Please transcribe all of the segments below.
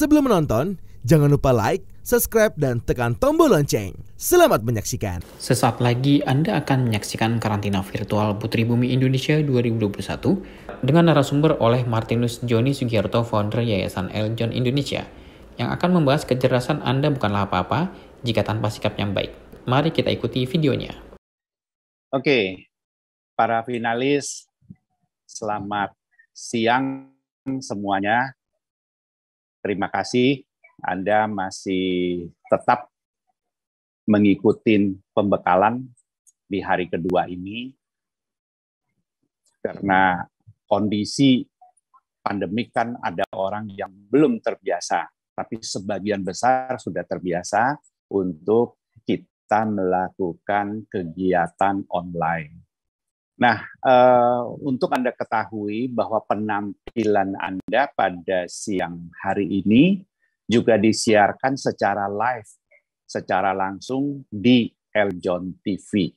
Sebelum menonton, jangan lupa like, subscribe, dan tekan tombol lonceng. Selamat menyaksikan. Sesaat lagi Anda akan menyaksikan karantina virtual Putri Bumi Indonesia 2021 dengan narasumber oleh Martinus Joni Sugiarto, founder Yayasan Eljon Indonesia, yang akan membahas kecerdasan Anda bukanlah apa-apa jika tanpa sikap yang baik. Mari kita ikuti videonya. Oke, para finalis, selamat siang semuanya. Terima kasih Anda masih tetap mengikuti pembekalan di hari kedua ini, karena kondisi pandemik kan ada orang yang belum terbiasa, tapi sebagian besar sudah terbiasa untuk kita melakukan kegiatan online. Nah, untuk Anda ketahui bahwa penampilan Anda pada siang hari ini juga disiarkan secara live, secara langsung di Eljon TV.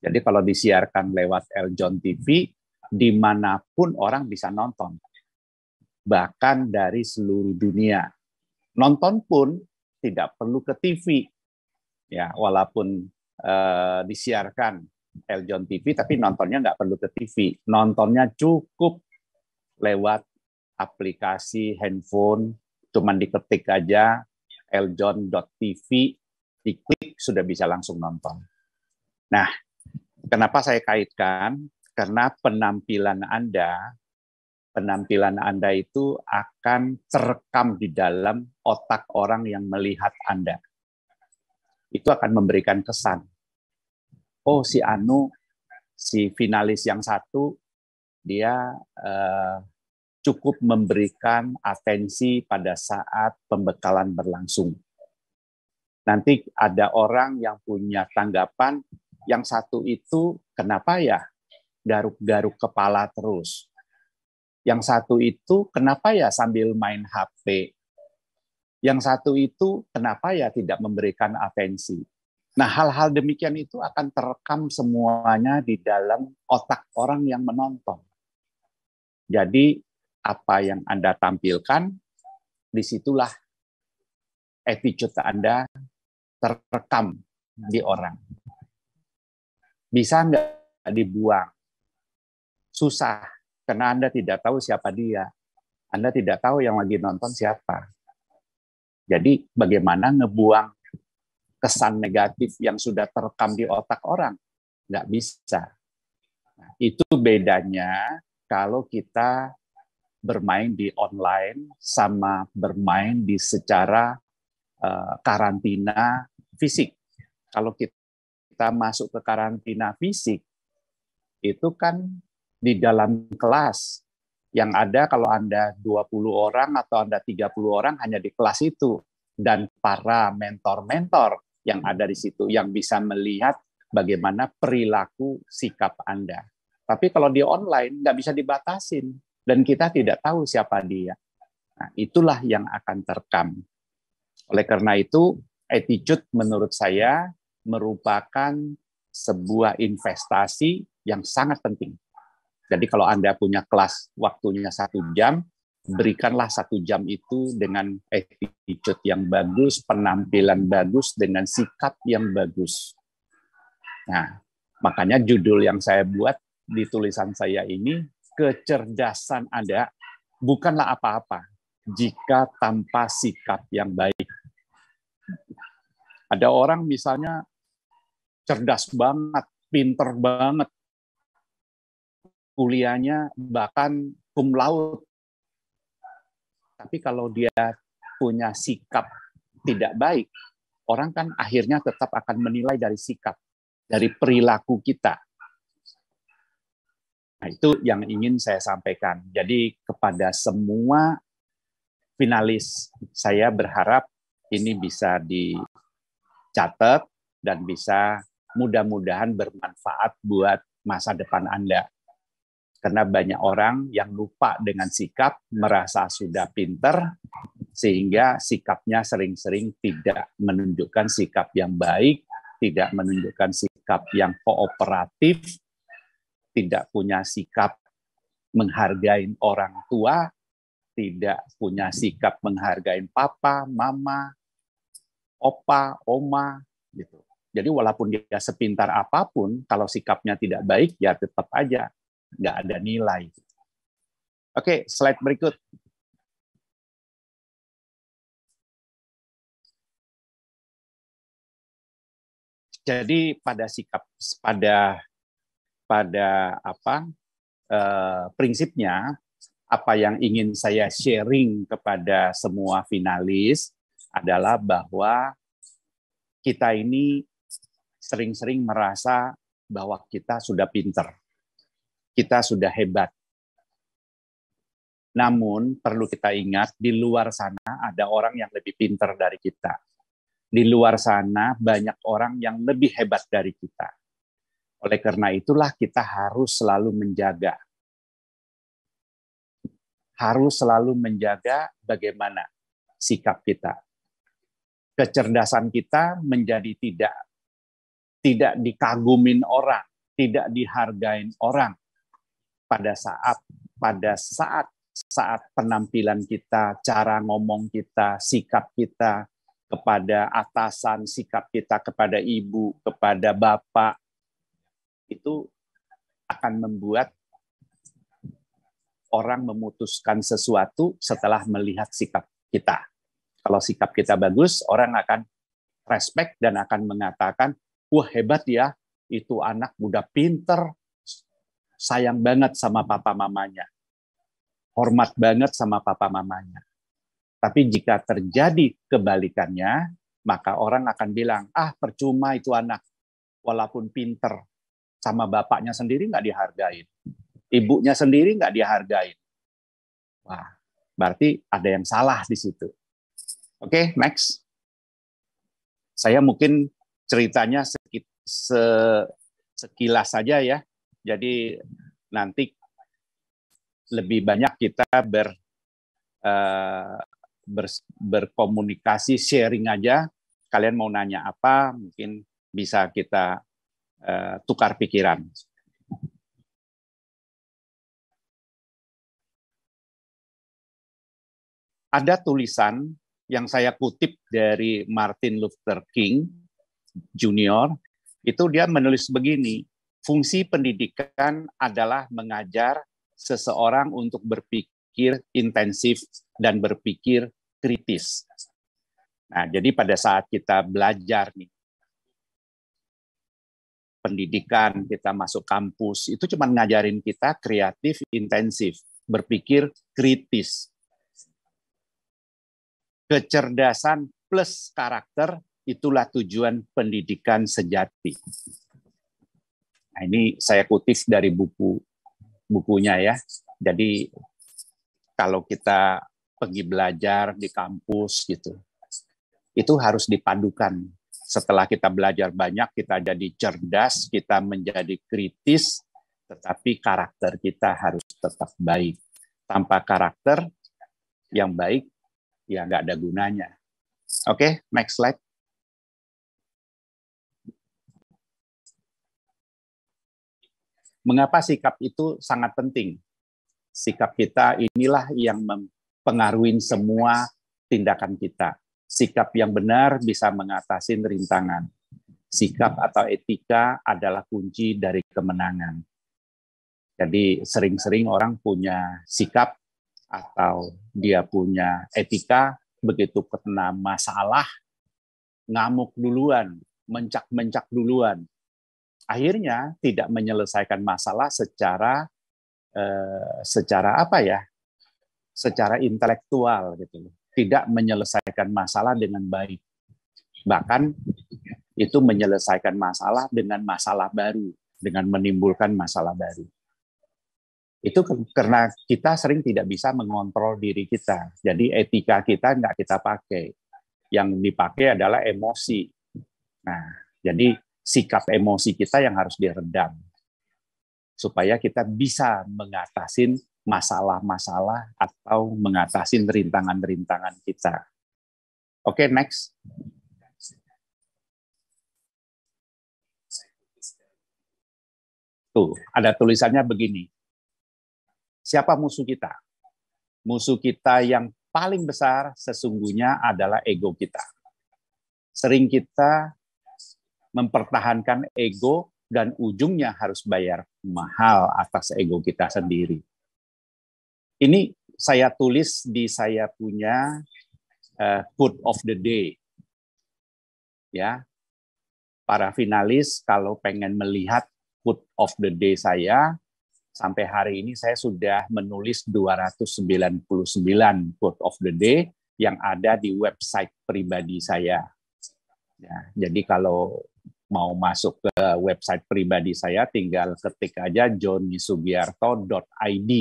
Jadi kalau disiarkan lewat Eljon TV, dimanapun orang bisa nonton, bahkan dari seluruh dunia. Nonton pun tidak perlu ke TV, ya, walaupun disiarkan Eljon TV, tapi nontonnya nggak perlu ke TV. Nontonnya cukup lewat aplikasi handphone, cuman diketik aja eljon.tv, diklik sudah bisa langsung nonton. Nah, kenapa saya kaitkan? Karena penampilan Anda itu akan terekam di dalam otak orang yang melihat Anda. Itu akan memberikan kesan. Oh, si Anu, si finalis yang satu, dia cukup memberikan atensi pada saat pembekalan berlangsung. Nanti ada orang yang punya tanggapan, yang satu itu kenapa ya garuk-garuk kepala terus? Yang satu itu kenapa ya sambil main HP? Yang satu itu kenapa ya tidak memberikan atensi? Nah, hal-hal demikian itu akan terekam semuanya di dalam otak orang yang menonton. Jadi, apa yang Anda tampilkan, disitulah attitude Anda terekam di orang. Bisa nggak dibuang? Susah, karena Anda tidak tahu siapa dia. Anda tidak tahu yang lagi nonton siapa. Jadi, bagaimana ngebuang kesan negatif yang sudah terekam di otak orang? Nggak bisa. Nah, itu bedanya kalau kita bermain di online sama bermain di secara karantina fisik. Kalau kita masuk ke karantina fisik, itu kan di dalam kelas. Yang ada kalau Anda 20 orang atau Anda 30 orang hanya di kelas itu. Dan para mentor-mentor yang ada di situ, yang bisa melihat bagaimana perilaku sikap Anda. Tapi kalau di online, nggak bisa dibatasin, dan kita tidak tahu siapa dia. Nah, itulah yang akan terekam. Oleh karena itu, attitude menurut saya merupakan sebuah investasi yang sangat penting. Jadi kalau Anda punya kelas waktunya 1 jam, berikanlah 1 jam itu dengan attitude yang bagus, penampilan bagus, dengan sikap yang bagus. Nah, makanya judul yang saya buat di tulisan saya ini, kecerdasan Anda bukanlah apa-apa jika tanpa sikap yang baik. Ada orang misalnya cerdas banget, pinter banget, kuliahnya bahkan cum laude. Tapi kalau dia punya sikap tidak baik, orang kan akhirnya tetap akan menilai dari sikap, dari perilaku kita. Nah, itu yang ingin saya sampaikan. Jadi kepada semua finalis, saya berharap ini bisa dicatat dan bisa mudah-mudahan bermanfaat buat masa depan Anda. Karena banyak orang yang lupa dengan sikap, merasa sudah pinter, sehingga sikapnya sering-sering tidak menunjukkan sikap yang baik, tidak menunjukkan sikap yang kooperatif, tidak punya sikap menghargai orang tua, tidak punya sikap menghargai papa, mama, opa, oma, gitu. Jadi walaupun dia sepintar apapun, kalau sikapnya tidak baik, ya tetap aja nggak ada nilai. Oke, slide berikut. Jadi pada sikap, pada prinsipnya, apa yang ingin saya sharing kepada semua finalis adalah bahwa kita ini sering-sering merasa bahwa kita sudah pinter, kita sudah hebat. Namun perlu kita ingat, di luar sana ada orang yang lebih pinter dari kita. Di luar sana banyak orang yang lebih hebat dari kita. Oleh karena itulah kita harus selalu menjaga. Harus selalu menjaga bagaimana sikap kita. Kecerdasan kita menjadi tidak dikagumin orang, tidak dihargain orang pada saat penampilan kita, cara ngomong kita, sikap kita kepada atasan, sikap kita kepada ibu, kepada bapak, itu akan membuat orang memutuskan sesuatu setelah melihat sikap kita. Kalau sikap kita bagus, orang akan respect dan akan mengatakan, wah hebat ya, itu anak udah pinter, sayang banget sama papa mamanya, hormat banget sama papa mamanya. Tapi jika terjadi kebalikannya, maka orang akan bilang, percuma itu anak, walaupun pinter, sama bapaknya sendiri nggak dihargain, ibunya sendiri nggak dihargain. Wah, berarti ada yang salah di situ. Oke, next. Saya mungkin ceritanya sekilas saja ya. Jadi nanti lebih banyak kita berkomunikasi, sharing aja. Kalian mau nanya apa, mungkin bisa kita tukar pikiran. Ada tulisan yang saya kutip dari Martin Luther King Junior, itu dia menulis begini, fungsi pendidikan adalah mengajar seseorang untuk berpikir intensif dan berpikir kritis. Nah, jadi pada saat kita belajar nih, pendidikan, kita masuk kampus, itu cuma ngajarin kita kreatif, intensif, berpikir kritis. Kecerdasan plus karakter, itulah tujuan pendidikan sejati. Nah, ini saya kutip dari bukunya ya. Jadi kalau kita pergi belajar di kampus gitu, itu harus dipadukan. Setelah kita belajar banyak, kita jadi cerdas, kita menjadi kritis, tetapi karakter kita harus tetap baik. Tanpa karakter yang baik, ya nggak ada gunanya. Oke, next slide. Mengapa sikap itu sangat penting? Sikap kita inilah yang mempengaruhi semua tindakan kita. Sikap yang benar bisa mengatasi rintangan. Sikap atau etika adalah kunci dari kemenangan. Jadi sering-sering orang punya sikap atau dia punya etika, begitu kena masalah, ngamuk duluan, mencak-mencak duluan. Akhirnya tidak menyelesaikan masalah secara secara intelektual gitu. Tidak menyelesaikan masalah dengan baik. Bahkan itu menyelesaikan masalah dengan masalah baru, dengan menimbulkan masalah baru. Itu karena kita sering tidak bisa mengontrol diri kita. Jadi etika kita nggak kita pakai. Yang dipakai adalah emosi. Nah, jadi sikap emosi kita yang harus diredam. Supaya kita bisa mengatasi masalah-masalah atau mengatasi rintangan-rintangan kita. Oke, next. Tuh, ada tulisannya begini. Siapa musuh kita? Musuh kita yang paling besar sesungguhnya adalah ego kita. Sering kita mempertahankan ego dan ujungnya harus bayar mahal atas ego kita sendiri. Ini saya tulis di saya punya quote of the day. Ya, para finalis kalau pengen melihat quote of the day saya, sampai hari ini saya sudah menulis 299 quote of the day yang ada di website pribadi saya. Ya, jadi kalau mau masuk ke website pribadi saya, tinggal ketik aja johnnysugiyarto.id.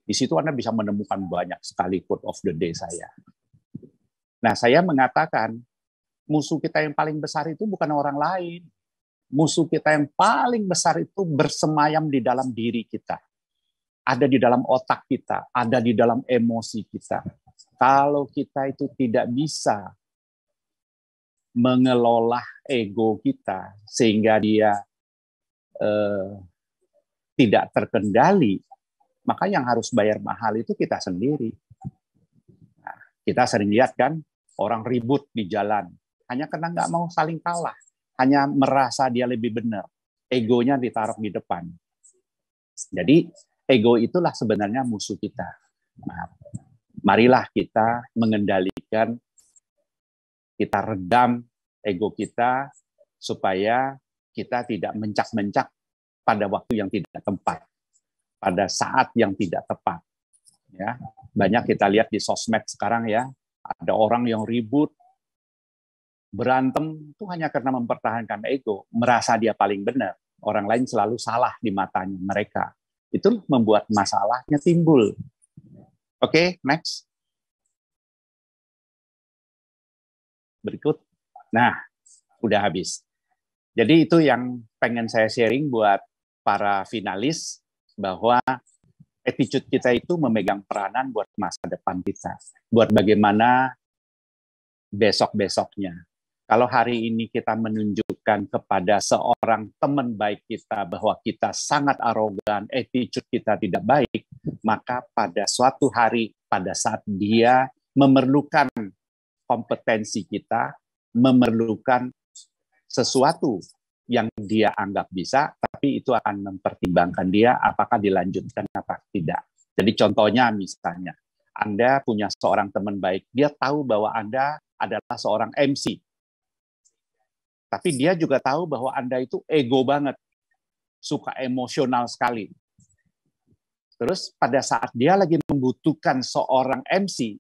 Di situ Anda bisa menemukan banyak sekali quote of the day saya. Nah, saya mengatakan, musuh kita yang paling besar itu bukan orang lain. Musuh kita yang paling besar itu bersemayam di dalam diri kita. Ada di dalam otak kita, ada di dalam emosi kita. Kalau kita itu tidak bisa mengelola ego kita sehingga dia tidak terkendali, maka yang harus bayar mahal itu kita sendiri. Nah, kita sering lihat kan, orang ribut di jalan, hanya karena nggak mau saling kalah, hanya merasa dia lebih benar, egonya ditaruh di depan. Jadi ego itulah sebenarnya musuh kita. Nah, marilah kita mengendalikan, kita redam ego kita supaya kita tidak mencak-mencak pada waktu yang tidak tepat, pada saat yang tidak tepat. Ya, banyak kita lihat di sosmed sekarang ya, ada orang yang ribut, berantem itu hanya karena mempertahankan ego, merasa dia paling benar, orang lain selalu salah di matanya mereka. Itu membuat masalahnya timbul. Oke, next. Berikut. Nah, udah habis. Jadi itu yang pengen saya sharing buat para finalis, bahwa attitude kita itu memegang peranan buat masa depan kita. Buat bagaimana besok-besoknya. Kalau hari ini kita menunjukkan kepada seorang teman baik kita bahwa kita sangat arogan, attitude kita tidak baik, maka pada suatu hari, pada saat dia memerlukan kompetensi kita, memerlukan sesuatu yang dia anggap bisa, tapi itu akan mempertimbangkan dia apakah dilanjutkan apa tidak. Jadi contohnya misalnya, Anda punya seorang teman baik, dia tahu bahwa Anda adalah seorang MC, tapi dia juga tahu bahwa Anda itu ego banget, suka emosional sekali. Terus pada saat dia lagi membutuhkan seorang MC,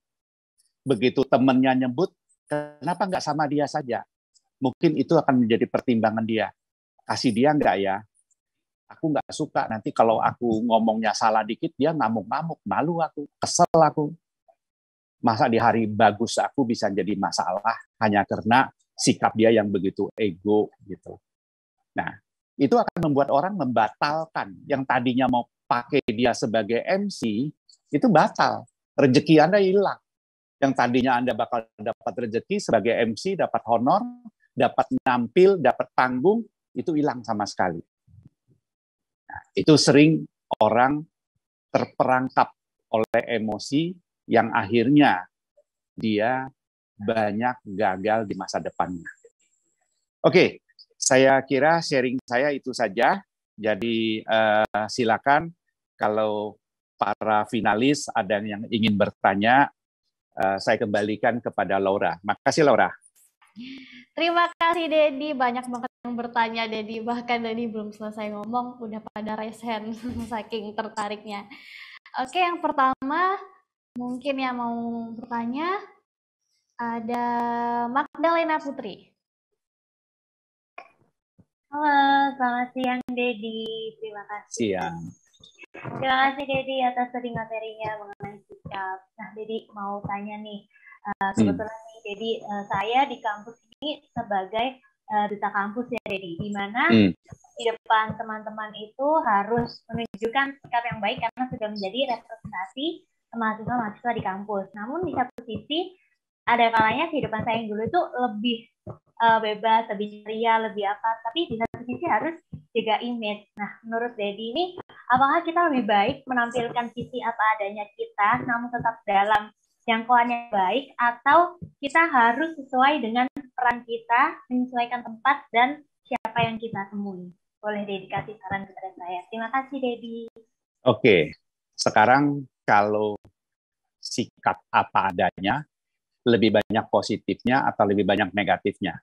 begitu temannya nyebut, kenapa nggak sama dia saja? Mungkin itu akan menjadi pertimbangan dia. Kasih dia nggak ya? Aku nggak suka, nanti kalau aku ngomongnya salah dikit, dia ngamuk-ngamuk, malu aku, kesel aku. Masa di hari bagus aku bisa jadi masalah hanya karena sikap dia yang begitu ego gitu. Nah, itu akan membuat orang membatalkan yang tadinya mau pakai dia sebagai MC, itu batal. Rezeki Anda hilang. Yang tadinya Anda bakal dapat rezeki sebagai MC, dapat honor, dapat nampil, dapat panggung, itu hilang sama sekali. Nah, itu sering orang terperangkap oleh emosi yang akhirnya dia banyak gagal di masa depannya. Oke, saya kira sharing saya itu saja. Jadi silakan kalau para finalis ada yang ingin bertanya, saya kembalikan kepada Laura. Makasih Laura. Terima kasih Dedi, banyak banget yang bertanya Dedi, bahkan Dedi belum selesai ngomong udah pada raise hand saking tertariknya. Oke, yang pertama mungkin yang mau bertanya ada Magdalena Putri. Halo, selamat siang Dedi. Terima kasih. Siang. Terima kasih Dedi atas tadi materinya mengenai sikap. Nah, Dedi mau tanya nih, kebetulan nih Dedi, saya di kampus ini sebagai duta kampus ya Dedi, di mana di depan teman-teman itu harus menunjukkan sikap yang baik karena sudah menjadi representasi mahasiswa-mahasiswa di kampus. Namun di satu sisi ada kalanya kehidupan saya yang dulu itu lebih bebas, lebih ceria, lebih apa, tapi di satu sisi harus jaga image. Nah, menurut Dedi ini Apakah kita lebih baik menampilkan sisi apa adanya kita, namun tetap dalam jangkauan yang baik, atau kita harus sesuai dengan peran kita, menyesuaikan tempat dan siapa yang kita temui? Boleh Dedi kasih saran kepada saya. Terima kasih, Dedi. Oke, sekarang kalau sikap apa adanya, lebih banyak positifnya atau lebih banyak negatifnya?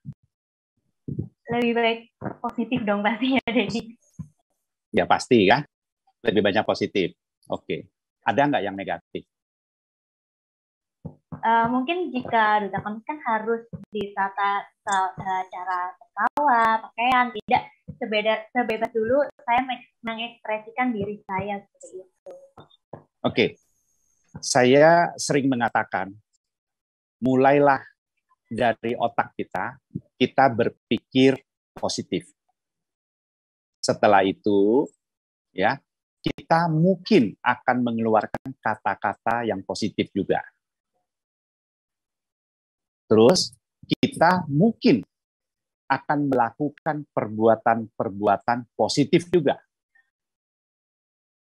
Lebih baik positif dong pastinya, Dedi. Ya pasti kan, lebih banyak positif. Oke, ada nggak yang negatif? Mungkin jika duta kampus kan harus ditata cara tertawa, pakaian, tidak sebebas dulu saya mengekspresikan diri saya seperti itu. Oke, saya sering mengatakan, mulailah dari otak kita berpikir positif. Setelah itu, ya, kita mungkin akan mengeluarkan kata-kata yang positif juga. Terus, kita mungkin akan melakukan perbuatan-perbuatan positif juga.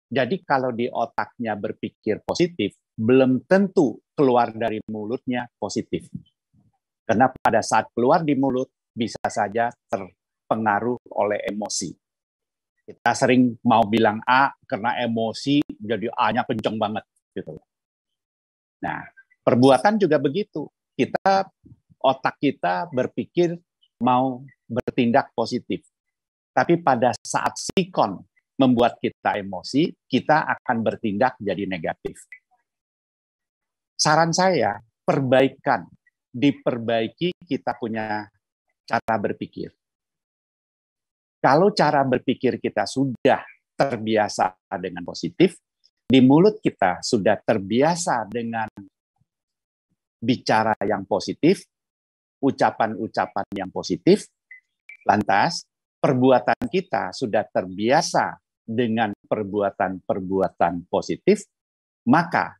Jadi kalau di otaknya berpikir positif, belum tentu keluar dari mulutnya positif. Karena pada saat keluar di mulut, bisa saja terpengaruh oleh emosi. Kita sering mau bilang A, karena emosi, jadi A-nya kenceng banget. Gitu. Nah, perbuatan juga begitu. Otak kita berpikir mau bertindak positif. Tapi pada saat sikon membuat kita emosi, kita akan bertindak jadi negatif. Saran saya, diperbaiki kita punya cara berpikir. Kalau cara berpikir kita sudah terbiasa dengan positif, di mulut kita sudah terbiasa dengan bicara yang positif, ucapan-ucapan yang positif, lantas perbuatan kita sudah terbiasa dengan perbuatan-perbuatan positif, maka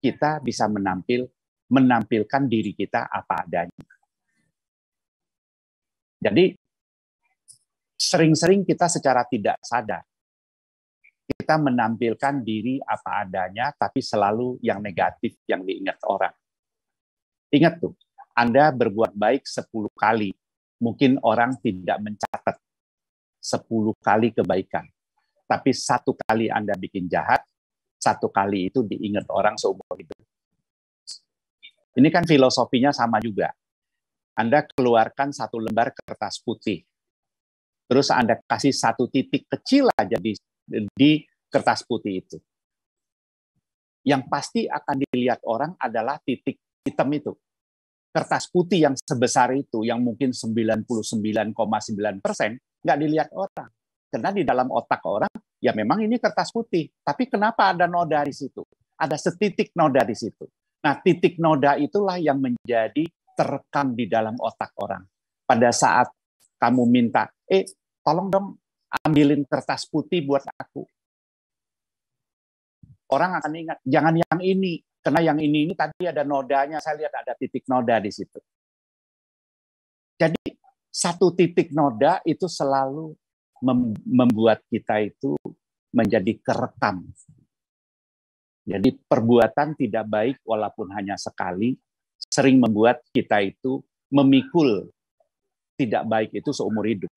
kita bisa menampilkan diri kita apa adanya. Jadi, sering-sering kita secara tidak sadar, kita menampilkan diri apa adanya, tapi selalu yang negatif yang diingat orang. Ingat tuh, Anda berbuat baik 10 kali, mungkin orang tidak mencatat 10 kali kebaikan. Tapi 1 kali Anda bikin jahat, 1 kali itu diingat orang seumur hidup. Ini kan filosofinya sama juga. Anda keluarkan 1 lembar kertas putih, terus Anda kasih 1 titik kecil aja di kertas putih itu. Yang pasti akan dilihat orang adalah titik hitam itu. Kertas putih yang sebesar itu, yang mungkin 99,9%, nggak dilihat orang. Karena di dalam otak orang, ya memang ini kertas putih. Tapi kenapa ada noda di situ? Ada setitik noda di situ. Nah, titik noda itulah yang menjadi terekam di dalam otak orang. Pada saat kamu minta, tolong dong ambilin kertas putih buat aku. Orang akan ingat, jangan yang ini. Karena yang ini tadi ada nodanya, saya lihat ada titik noda di situ. Jadi, 1 titik noda itu selalu membuat kita itu menjadi kerekam. Jadi, perbuatan tidak baik walaupun hanya sekali, sering membuat kita itu memikul tidak baik itu seumur hidup.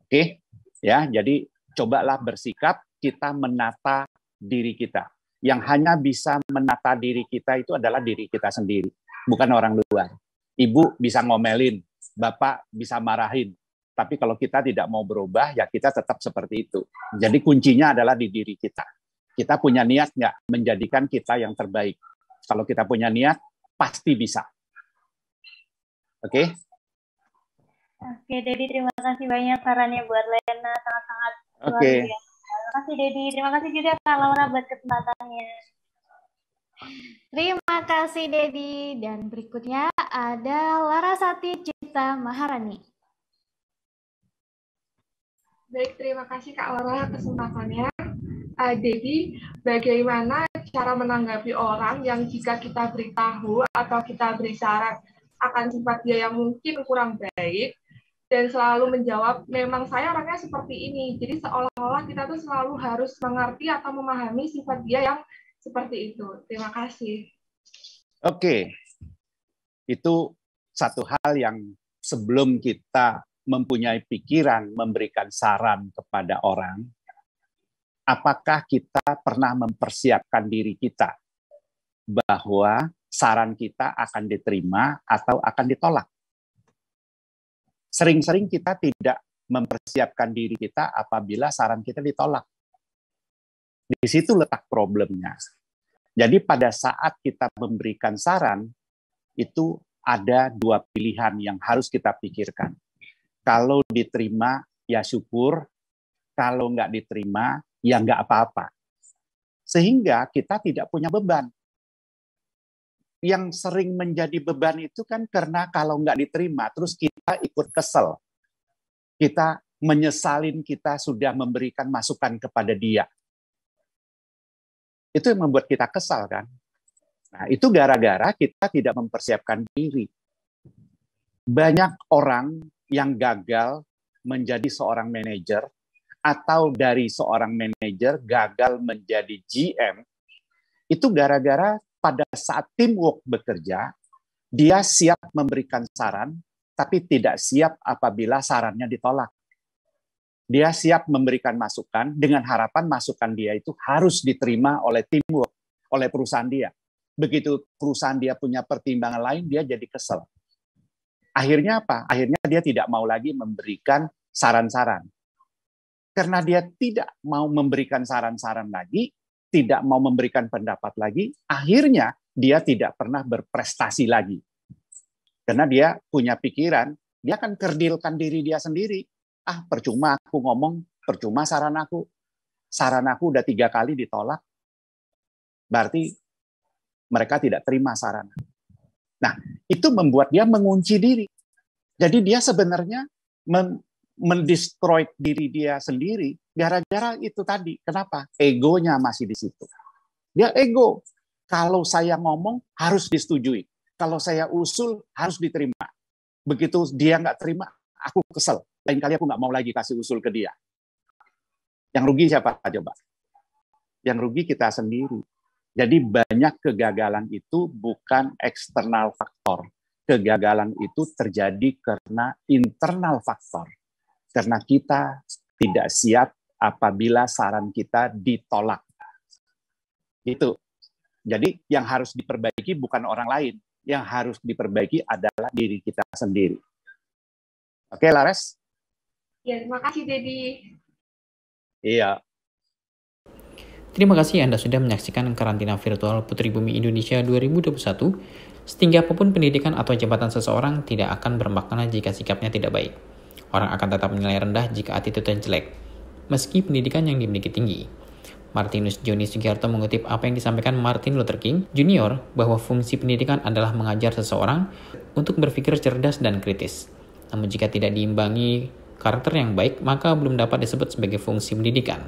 Oke, ya, jadi cobalah bersikap, kita menata diri kita. Yang hanya bisa menata diri kita itu adalah diri kita sendiri, bukan orang luar. Ibu bisa ngomelin, bapak bisa marahin, tapi kalau kita tidak mau berubah, ya kita tetap seperti itu. Jadi kuncinya adalah di diri kita. Kita punya niat nggak menjadikan kita yang terbaik? Kalau kita punya niat, pasti bisa. Oke? Oke, Dedi, terima kasih banyak sarannya buat Lena, sangat-sangat luar Oke. biasa. Terima kasih, Dedi. Terima kasih juga Kak Laura buat kesempatannya. Terima kasih Dedi. Dan berikutnya ada Larasati Cipta Maharani. Baik, terima kasih Kak Laura kesempatannya. Dedi, bagaimana cara menanggapi orang yang jika kita beritahu atau kita beri saran akan sifat dia yang mungkin kurang baik, dan selalu menjawab, memang saya orangnya seperti ini. Jadi seolah-olah kita tuh selalu harus mengerti atau memahami sifat dia yang seperti itu. Terima kasih. Oke, itu satu hal yang sebelum kita mempunyai pikiran memberikan saran kepada orang, apakah kita pernah mempersiapkan diri kita bahwa saran kita akan diterima atau akan ditolak? Sering-sering kita tidak mempersiapkan diri kita apabila saran kita ditolak. Di situ letak problemnya. Jadi pada saat kita memberikan saran, itu ada dua pilihan yang harus kita pikirkan. Kalau diterima, ya syukur. Kalau nggak diterima, ya nggak apa-apa. Sehingga kita tidak punya beban. Yang sering menjadi beban itu kan karena kalau nggak diterima, terus kita ikut kesel. Kita menyesalin kita sudah memberikan masukan kepada dia. Itu yang membuat kita kesal kan. Nah, itu gara-gara kita tidak mempersiapkan diri. Banyak orang yang gagal menjadi seorang manajer, atau dari seorang manajer gagal menjadi GM, itu gara-gara pada saat teamwork bekerja, dia siap memberikan saran, tapi tidak siap apabila sarannya ditolak. Dia siap memberikan masukan dengan harapan masukan dia itu harus diterima oleh teamwork, oleh perusahaan dia. Begitu perusahaan dia punya pertimbangan lain, dia jadi kesel. Akhirnya apa? Akhirnya dia tidak mau lagi memberikan saran-saran. Karena dia tidak mau memberikan saran-saran lagi, tidak mau memberikan pendapat lagi, akhirnya dia tidak pernah berprestasi lagi. Karena dia punya pikiran, dia akan kerdilkan diri dia sendiri. Ah, percuma aku ngomong, percuma saran aku. Saran aku udah 3 kali ditolak. Berarti mereka tidak terima saran. Nah, itu membuat dia mengunci diri. Jadi dia sebenarnya mendestroy diri dia sendiri gara-gara itu tadi. Kenapa? Egonya masih di situ. Dia ego. Kalau saya ngomong harus disetujui. Kalau saya usul harus diterima. Begitu dia nggak terima, aku kesel. Lain kali aku nggak mau lagi kasih usul ke dia. Yang rugi siapa coba? Yang rugi kita sendiri. Jadi banyak kegagalan itu bukan eksternal faktor. Kegagalan itu terjadi karena internal faktor. Karena kita tidak siap apabila saran kita ditolak. Itu. Jadi yang harus diperbaiki bukan orang lain. Yang harus diperbaiki adalah diri kita sendiri. Oke, Lares? Ya, terima kasih, Dedi. Iya. Terima kasih Anda sudah menyaksikan karantina virtual Putri Bumi Indonesia 2021. Setinggi apapun pendidikan atau jabatan seseorang tidak akan bermakna jika sikapnya tidak baik. Orang akan tetap menilai rendah jika attitude-nya jelek, meski pendidikan yang dimiliki tinggi. Martinus Johnny Sugiharto mengutip apa yang disampaikan Martin Luther King Jr. bahwa fungsi pendidikan adalah mengajar seseorang untuk berpikir cerdas dan kritis. Namun jika tidak diimbangi karakter yang baik, maka belum dapat disebut sebagai fungsi pendidikan.